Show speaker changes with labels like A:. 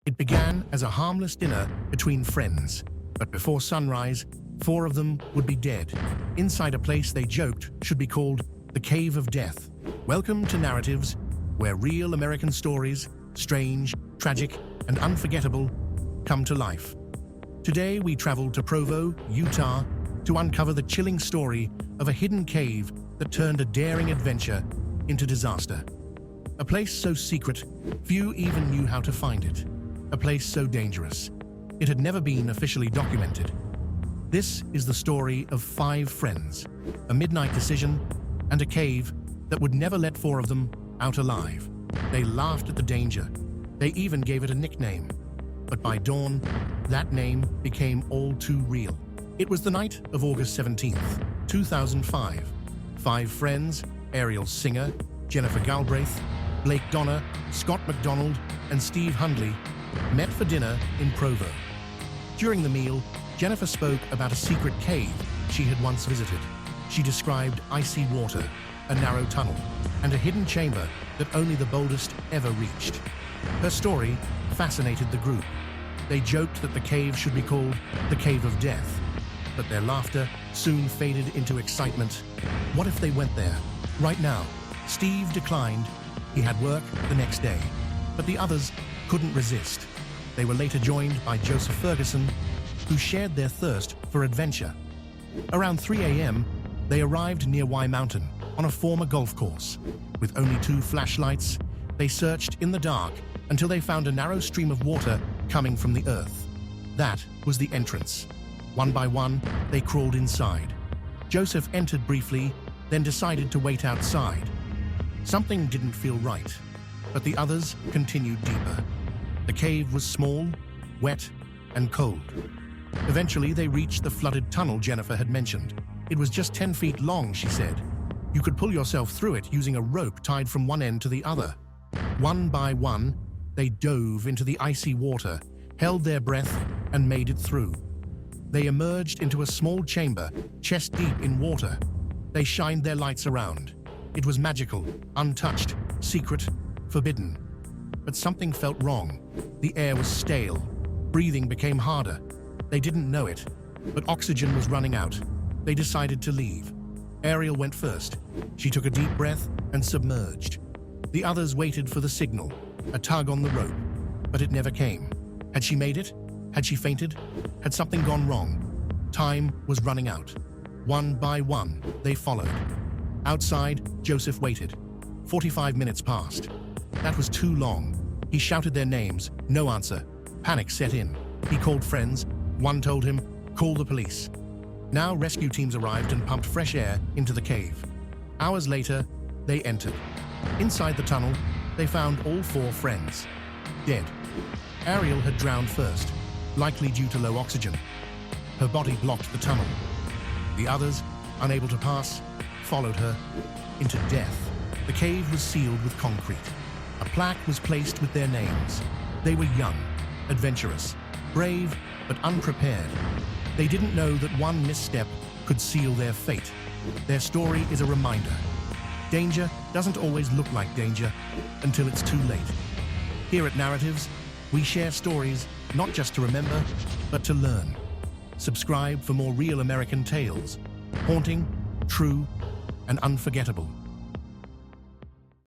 A: It began as a harmless dinner between friends, but before sunrise, 4 of them would be dead, inside a place they joked should be called the Cave of Death. Welcome to Narratives, where real American stories, strange, tragic, and unforgettable, come to life. Today we travel to Provo, Utah, to uncover the chilling story of a hidden cave that turned a daring adventure into disaster. A place so secret, few even knew how to find it. A place so dangerous, it had never been officially documented. This is the story of 5 friends, a midnight decision, and a cave that would never let 4 of them out alive. They laughed at the danger. They even gave it a nickname. But by dawn, that name became all too real. It was the night of August 17th, 2005. 5 friends, Ariel Singer, Jennifer Galbraith, Blake Donner, Scott McDonald, and Steve Hundley, met for dinner in Provo. During the meal, Jennifer spoke about a secret cave she had once visited. She described icy water, a narrow tunnel, and a hidden chamber that only the boldest ever reached. Her story fascinated the group. They joked that the cave should be called the Cave of Death, but their laughter soon faded into excitement. What if they went there? Right now, Steve declined. He had work the next day, but the others couldn't resist. They were later joined by Joseph Ferguson, who shared their thirst for adventure. Around 3 a.m., they arrived near Y Mountain on a former golf course. With only 2 flashlights, they searched in the dark until they found a narrow stream of water coming from the earth. That was the entrance. One by one, they crawled inside. Joseph entered briefly, then decided to wait outside. Something didn't feel right, but the others continued deeper. The cave was small, wet, and cold. Eventually, they reached the flooded tunnel Jennifer had mentioned. It was just 10 feet long, she said. You could pull yourself through it using a rope tied from one end to the other. One by one, they dove into the icy water, held their breath, and made it through. They emerged into a small chamber, chest deep in water. They shined their lights around. It was magical, untouched, secret, forbidden. But something felt wrong. The air was stale. Breathing became harder. They didn't know it, but oxygen was running out. They decided to leave. Ariel went first. She took a deep breath and submerged. The others waited for the signal, a tug on the rope, but it never came. Had she made it? Had she fainted? Had something gone wrong? Time was running out. One by one, they followed. Outside, Joseph waited. 45 minutes passed. That was too long. He shouted their names, no answer. Panic set in. He called friends. One told him, call the police. Now rescue teams arrived and pumped fresh air into the cave. Hours later, they entered. Inside the tunnel, they found all 4 friends, dead. Ariel had drowned first, likely due to low oxygen. Her body blocked the tunnel. The others, unable to pass, followed her into death. The cave was sealed with concrete. A plaque was placed with their names. They were young, adventurous, brave, but unprepared. They didn't know that one misstep could seal their fate. Their story is a reminder. Danger doesn't always look like danger until it's too late. Here at Narratives, we share stories not just to remember, but to learn. Subscribe for more real American tales, haunting, true, and unforgettable.